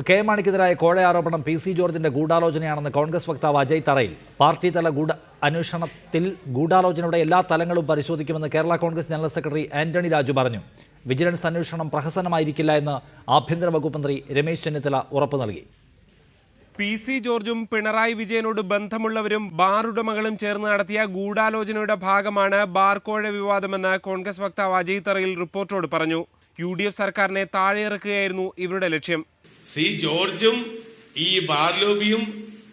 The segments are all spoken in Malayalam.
കെ എം മാണിക്കെതിരായ കോഴ ആരോപണം പി സി ജോർജിന്റെ ഗൂഢാലോചനയാണെന്ന് കോൺഗ്രസ് വക്താവ് അജയ് തറയിൽ. പാർട്ടി തല അന്വേഷണത്തിൽ ഗൂഢാലോചനയുടെ എല്ലാ തലങ്ങളും പരിശോധിക്കുമെന്ന് കേരള കോൺഗ്രസ് ജനറൽ സെക്രട്ടറി ആന്റണി രാജു പറഞ്ഞു. വിജിലൻസ് അന്വേഷണം പ്രഹസനമായിരിക്കില്ല എന്ന് ആഭ്യന്തര വകുപ്പ് മന്ത്രി രമേശ് ചെന്നിത്തല ഉറപ്പു നൽകി. പി സി ജോർജും പിണറായി വിജയനോട് ബന്ധമുള്ളവരും ബാറുടമകളും ചേർന്ന് നടത്തിയ ഗൂഢാലോചനയുടെ ഭാഗമാണ് ബാർക്കോഴ വിവാദമെന്ന് കോൺഗ്രസ് വക്താവ് അജയ് തറയിൽ റിപ്പോർട്ടറോട് പറഞ്ഞു. UDF സർക്കാരിനെ താഴെയിറക്കുകയായിരുന്നു ഇവരുടെ ലക്ഷ്യം. സി ജോർജും ഈ ബാർലോബിയും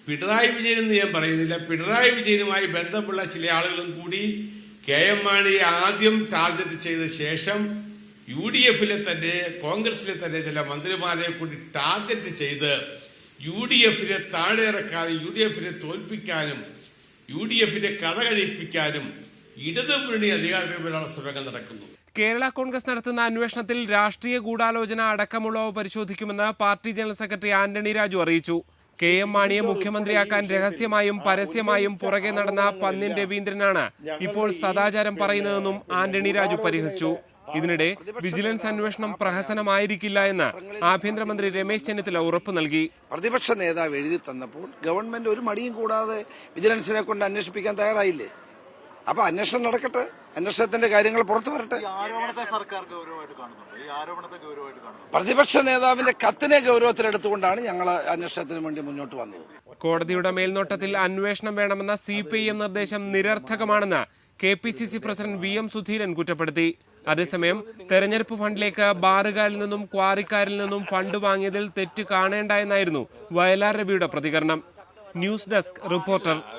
പിണറായി വിജയൻ ഞാൻ പറയുന്നില്ല, പിണറായി വിജയനുമായി ബന്ധമുള്ള ചില ആളുകളും കൂടി കെ എം മാണിയെ ആദ്യം ടാർഗറ്റ് ചെയ്ത ശേഷം UDFിലെ തന്നെ കോൺഗ്രസിലെ തന്നെ ചില മന്ത്രിമാരെ കൂടി ടാർഗറ്റ് ചെയ്ത് UDFിനെ താഴെയിറക്കാനും UDFിനെ തോൽപ്പിക്കാനും UDFിനെ കഥ കഴിപ്പിക്കാനും ഇടതുമുന്നണി അധികാരത്തിൽ വരാനുള്ള ശ്രമങ്ങൾ നടക്കുന്നു. കേരള കോൺഗ്രസ് നടത്തുന്ന അന്വേഷണത്തിൽ രാഷ്ട്രീയ ഗൂഢാലോചന അടക്കമുള്ളവ പരിശോധിക്കുമെന്ന് party general secretary Antony Raju അറിയിച്ചു. കെ എം മാണിയെ മുഖ്യമന്ത്രിയാക്കാൻ രഹസ്യമായും പരസ്യമായും പുറകെ നടന്ന പന്ന്യൻ രവീന്ദ്രനാണ് ഇപ്പോൾ സദാചാരം പറയുന്നതെന്നും ആന്റണി രാജു പരിഹസിച്ചു. ഇതിനിടെ വിജിലൻസ് അന്വേഷണം പ്രഹസനമായിരിക്കില്ല എന്ന് ആഭ്യന്തരമന്ത്രി രമേശ് ചെന്നിത്തല ഉറപ്പു നൽകി. പ്രതിപക്ഷ നേതാവ് എഴുതി തന്നപ്പോൾ ഗവൺമെന്റ് ഒരു മടിയും കൂടാതെ വിജിലൻസിനെ കൊണ്ട് അന്വേഷിപ്പിക്കാൻ തയ്യാറായില്ലേ? അപ്പൊ അന്വേഷണം നടക്കട്ടെ, അന്വേഷണത്തിന്റെ കാര്യങ്ങൾ പുറത്തു വരട്ടെ. പ്രതിപക്ഷ നേതാവിന്റെ കത്തിനെ ഗൗരവത്തിലെടുത്തുകൊണ്ടാണ് ഞങ്ങൾ അന്വേഷണത്തിന് വേണ്ടി മുന്നോട്ട് വന്നത്. കോടതിയുടെ മേൽനോട്ടത്തിൽ അന്വേഷണം വേണമെന്ന CPIM നിർദ്ദേശം നിരർത്ഥകമാണെന്ന് KPCC പ്രസിഡന്റ് VM സുധീരൻ കുറ്റപ്പെടുത്തി. അതേസമയം തെരഞ്ഞെടുപ്പ് ഫണ്ടിലേക്ക് ബാറുകാരിൽ നിന്നും ക്വാറിക്കാരിൽ നിന്നും ഫണ്ട് വാങ്ങിയതിൽ തെറ്റ് കാണേണ്ട എന്നായിരുന്നു വയലാർ രവിയുടെ പ്രതികരണം. News desk reporter.